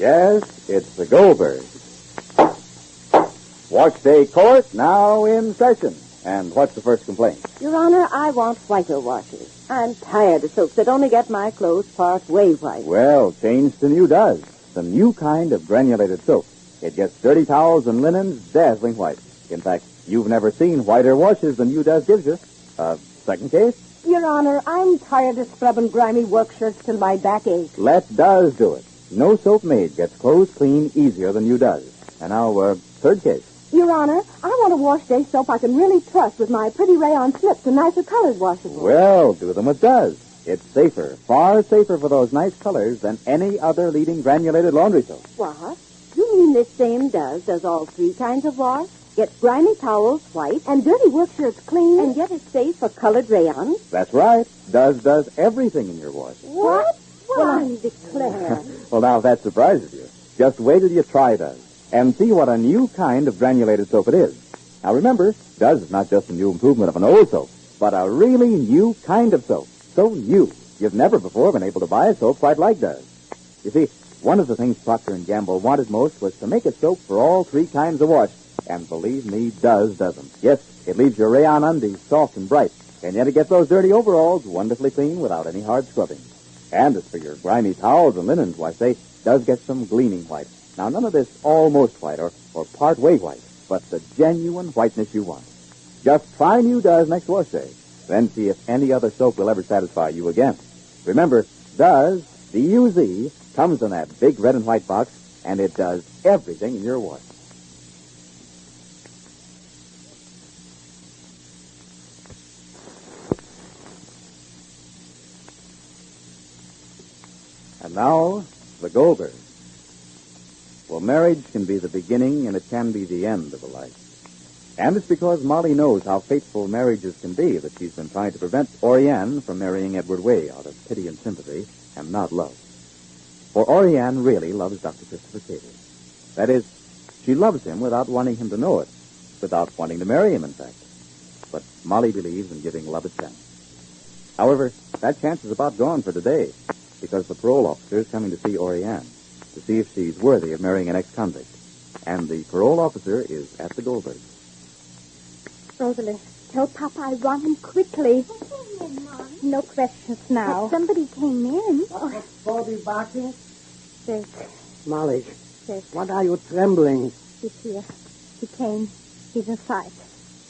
Yes, it's the Goldbergs. Wash Day Court now in session. And what's the first complaint? Your Honor, I want whiter washes. I'm tired of soaps that only get my clothes part way white. Well, change to New Does, the new kind of granulated soap. It gets dirty towels and linens dazzling white. In fact, you've never seen whiter washes than New Does gives you. Second case? Your Honor, I'm tired of scrubbing grimy work shirts till my back aches. Let Does do it. No soap made gets clothes clean easier than New Does. And now, third case. Your Honor, I want a wash day soap I can really trust with my pretty rayon slips and nicer colored washables. Well, do them with Does. It's safer, far safer for those nice colors than any other leading granulated laundry soap. What? You mean this same does all three kinds of wash? Gets grimy towels white and dirty work shirts clean and yet it's safe for colored rayons? That's right. Does everything in your wash. What? Well, I declare. Well, now, if that surprises you, just wait till you try Does and see what a new kind of granulated soap it is. Now, remember, Does is not just a new improvement of an old soap, but a really new kind of soap. So new, you've never before been able to buy a soap quite like Does. You see, one of the things Procter & Gamble wanted most was to make a soap for all three kinds of wash. And believe me, Does doesn't. Yes, it leaves your rayon undies soft and bright, and yet it gets those dirty overalls wonderfully clean without any hard scrubbing. And as for your grimy towels and linens, why, say, Does get some gleaming white. Now, none of this almost white or part-way white, but the genuine whiteness you want. Just try New Does next wash day. Then see if any other soap will ever satisfy you again. Remember, Does, D-U-Z, comes in that big red and white box, and it does everything in your wash. And now, the Goldbergs. Well, marriage can be the beginning and it can be the end of a life. And it's because Molly knows how fateful marriages can be that she's been trying to prevent Oriane from marrying Edward Way out of pity and sympathy and not love. For Oriane really loves Dr. Christopher Cady. That is, she loves him without wanting him to know it, without wanting to marry him, in fact. But Molly believes in giving love a chance. However, that chance is about gone for today, because the parole officer is coming to see Oriane, to see if she's worthy of marrying an ex-convict. And the parole officer is at the Goldbergs. Rosalie, tell Papa I want him quickly. No questions now. But somebody came in. What's Bobby barking? Jake. Molly, Jake. what are you trembling? He's here. He came. He's inside.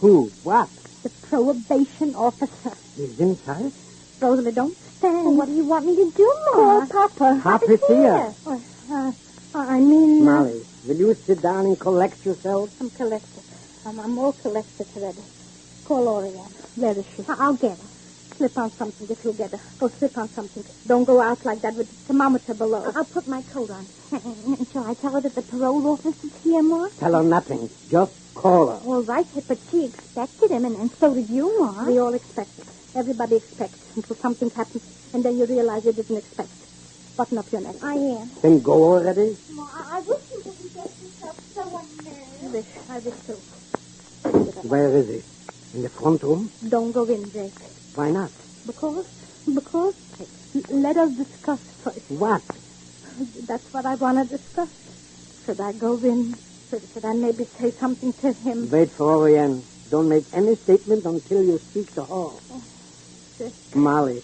Who? What? The probation officer. He's inside? Rosalie, don't stand. Well, what do you want me to do, Call Ma? Papa. Papa's here. I mean... Molly, will you sit down and collect yourself? I'm collected. I'm all collected already. Call Oriane. Where is she? I'll get her. Slip on something if you'll get her. Go slip on something. Don't go out like that with the thermometer below. I'll put my coat on. And shall I tell her that the parole office is here, Ma? Tell her nothing. Just call her. All right, but she expected him, and so did you, Ma. We all expect it. Everybody expects until something happens, and then you realize you didn't expect. Button up your neck. I am. Then go already. Ma, I wish you wouldn't get yourself so unnerved. I wish too. Where is he? In the front room? Don't go in, Jake. Why not? Because, let us discuss first. What? That's what I want to discuss. Should I go in? Should I maybe say something to him? Wait for Oriane. Don't make any statement until you speak to her. Jake. Molly,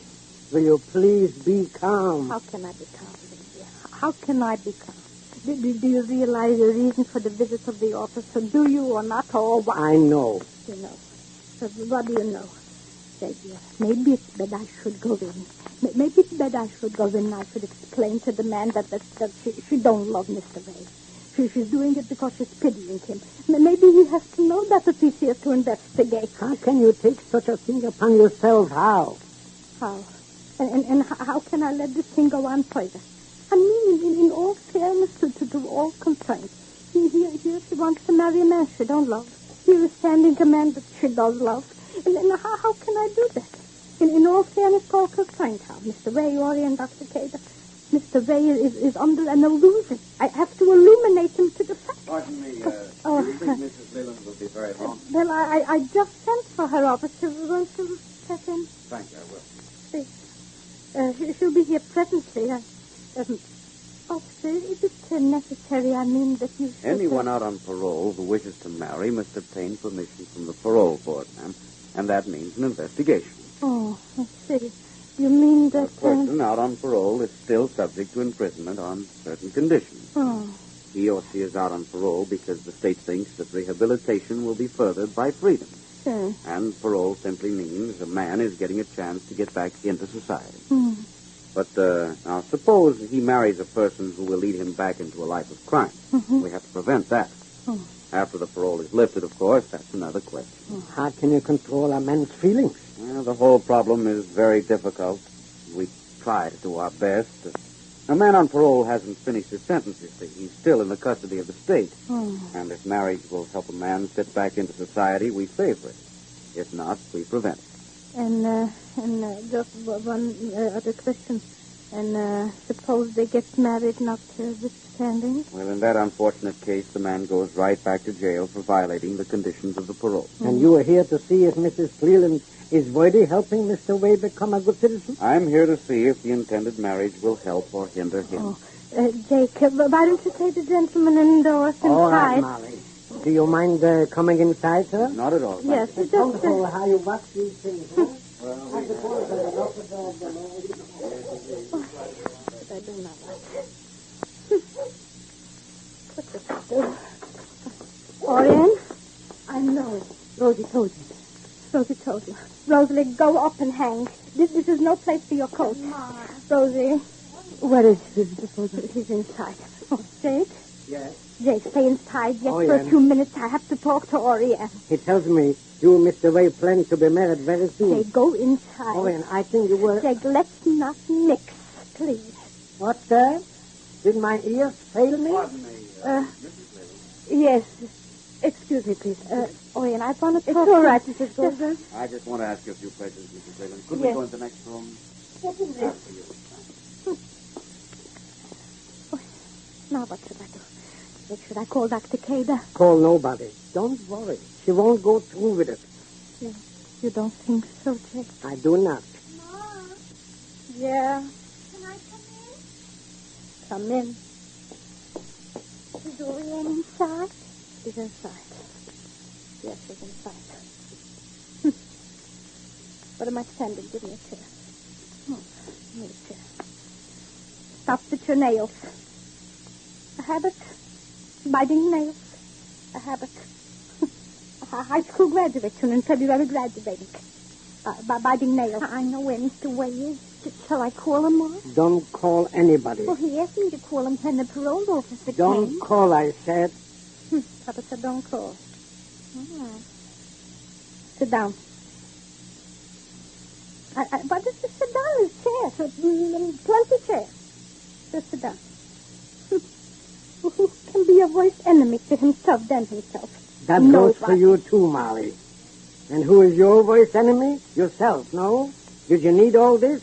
will you please be calm? How can I be calm, Lydia? How can I be calm? Do you realize the reason for the visit of the officer? Do you or not, or what? I know. You know. So what do you know? Say, dear, maybe it's better I should go in. Maybe it's better I should go in and I should explain to the man that she don't love Mr. Ray. She's doing it because she's pitying him. Maybe he has to know that if he's here to investigate. How can you take such a thing upon yourself? How? How? And how can I let this thing go on further? I mean, in all fairness to all concerned. Here she wants to marry a man she don't love. Here is standing a man that she does love. And how can I do that? In all fairness to all concerned, how? Mr. Ray, Oriane, Dr. Cater. Mr. Ray is under an illusion. I have to illuminate him to the fact. Pardon me, do you think Mrs. Leland will be very long? Well, I just sent for her, officer. Won't you step in? Thank you, I will. She'll be here presently. Oh, sir, is it 10 sorry. I mean that you should... Anyone out on parole who wishes to marry must obtain permission from the parole board, ma'am. And that means an investigation. Oh, I see. You mean that... A person out on parole is still subject to imprisonment on certain conditions. Oh. He or she is out on parole because the state thinks that rehabilitation will be furthered by freedom. Sure. And parole simply means a man is getting a chance to get back into society. But now suppose he marries a person who will lead him back into a life of crime. We have to prevent that. After the parole is lifted, of course, that's another question. How can you control a man's feelings? Well, the whole problem is very difficult. We try to do our best. A man on parole hasn't finished his sentence, you see. He's still in the custody of the state. And if marriage will help a man fit back into society, we favor it. If not, we prevent it. And just one other question. And suppose they get married notwithstanding? Well, in that unfortunate case, the man goes right back to jail for violating the conditions of the parole. And you are here to see if Mrs. Leland is worthy helping Mr. Way become a good citizen? I'm here to see if the intended marriage will help or hinder him. Jake, why don't you take the gentleman indoors inside? All right, Molly. Do you mind coming inside, sir? Not at all. Yes, It's wonderful how you watch these things, huh? I suppose I do not like. What does it do? Orion? I know it. Rosie told you. Rosie told you. Rosalie, go up and hang. This is no place for your coat. Rosie. Where is Rosie? He's inside. Oh, Jake? Yes? Jake, stay inside just for Orion. a few minutes. I have to talk to Orion. He tells me you and Mr. Way plan to be married very soon. Jake, go inside. Orion, I think you were... Jake, let's not mix, please. What, sir? Did my ears fail me? Pardon me, Yes. Excuse me, please. Orion, I want to talk. It's all right, Mrs. Goldberg. I just want to ask you a few questions, Mrs. Leland. Could Yes. we go into the next room? After you. Now what should I do? Jake, should I call Dr. Cada? Call nobody. Don't worry. She won't go through with it. You don't think so, Jake? I do not. Mom, Yeah. can I come in? Come in. Is Orion inside? She's inside. Yes, she's inside. What am I standing? Give me a chair. Give me a chair. Stop with your nails. A habit. Biting nails. A habit. A high school graduate soon in February graduating. Biting nails. I know where Mr. Way is. Shall I call him, Mom? Don't call anybody. Well, he asked me to call him when the parole officer Don't came. call, I said. Papa said don't call. Oh. Sit down. But just sit down in his chair. Plenty chair. Just sit down. Who can be a worse enemy to himself than himself? That No, goes for you too, Molly. And who is your worst enemy? Yourself, no? Did you need all this?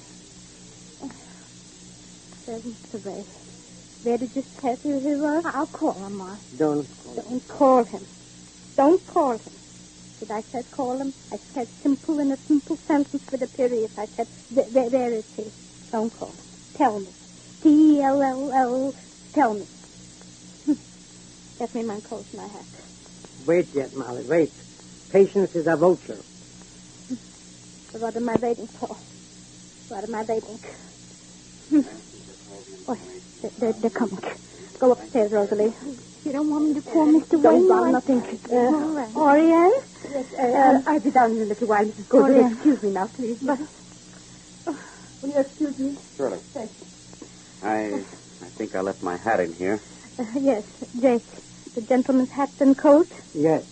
There's Mr. Ray. Where did you say he was? I'll call him, Mom. Don't call. Don't call him. Don't call him. Did I say call him? I said simple in a simple sentence with a period. I said, where is he? Don't call him. Tell me. T-E-L-L-L. Tell me. Get me my coat and my hat. Wait yet, Molly, wait. Patience is a vulture. So what am I waiting for? What am I waiting? Oh, they're coming. Go upstairs, Rosalie. You don't want me to call Mr. Don't Wayne? want nothing. All right. Orion? Yes, I'll be down in a little while, Mrs. Goldberg. Orion. Excuse me now, please. But, will you excuse me? Surely. I think I left my hat in here. Yes, Jake. The gentleman's hat and coat. Yes.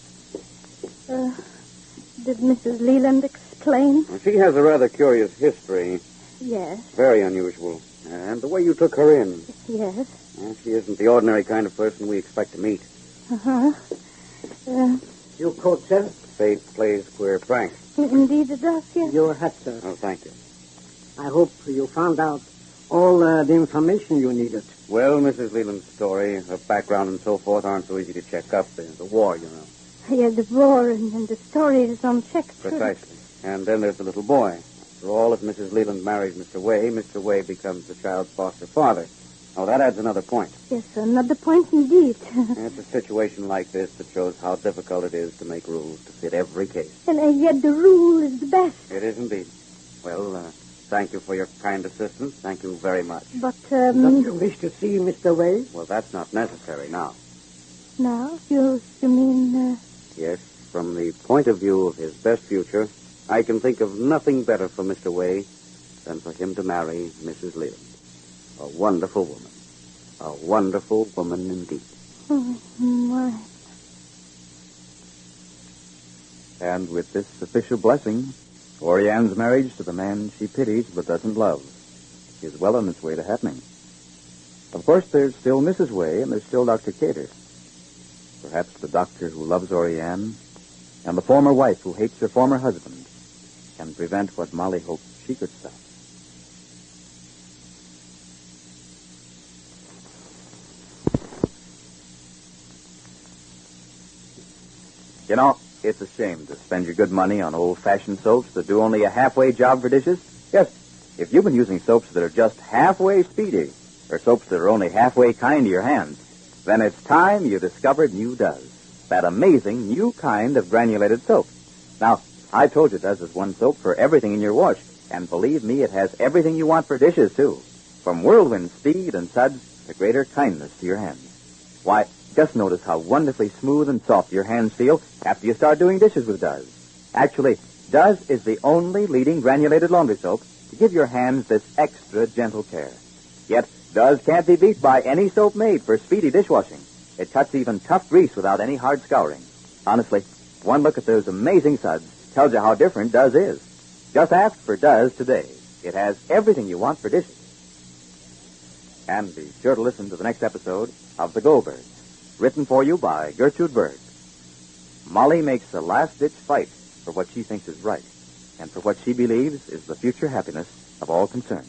Did Mrs. Leland explain? Well, she has a rather curious history. Yes, Very unusual. And the way you took her in. yes. Well, she isn't the ordinary kind of person we expect to meet. Uh-huh. Your coat, sir? Fate plays queer pranks. Indeed it does, yes. Your hat, sir. Oh, thank you. I hope you found out all the information you needed. Well, Mrs. Leland's story, her background and so forth aren't so easy to check up. There's the war, you know. Yeah, the war and the story is unchecked. too. Precisely. And then there's the little boy. After all, if Mrs. Leland marries Mr. Way becomes the child's foster father. Oh, that adds another point. Yes, another point indeed. It's a situation like this that shows how difficult it is to make rules to fit every case. And yet the rule is the best. It is indeed. Well, thank you for your kind assistance. Thank you very much. But, Don't you wish to see Mr. Wade? Well, that's not necessary now. now, you mean, Yes, from the point of view of his best future, I can think of nothing better for Mr. Way than for him to marry Mrs. Leland. A wonderful woman. A wonderful woman indeed. oh, my. And with this official blessing, Oriana's marriage to the man she pities but doesn't love is well on its way to happening. Of course, there's still Mrs. Way and there's still Dr. Cater. Perhaps the doctor who loves Oriana and the former wife who hates her former husband can prevent what Molly hoped she could stop. You know, it's a shame to spend your good money on old-fashioned soaps that do only a halfway job for dishes. Yes, if you've been using soaps that are just halfway speedy, or soaps that are only halfway kind to your hands, then it's time you discovered new Does, that amazing new kind of granulated soap. Now, I told you Does is one soap for everything in your wash, and believe me, it has everything you want for dishes, too. From whirlwind speed and suds to greater kindness to your hands. Why, just notice how wonderfully smooth and soft your hands feel after you start doing dishes with Does. Actually, Does is the only leading granulated laundry soap to give your hands this extra gentle care. Yet, Does can't be beat by any soap made for speedy dishwashing. It cuts even tough grease without any hard scouring. Honestly, one look at those amazing suds tells you how different Does is. Just ask for Does today. It has everything you want for dishes. And be sure to listen to the next episode of The Goldbergs, written for you by Gertrude Berg. Molly makes a last-ditch fight for what she thinks is right and for what she believes is the future happiness of all concerned.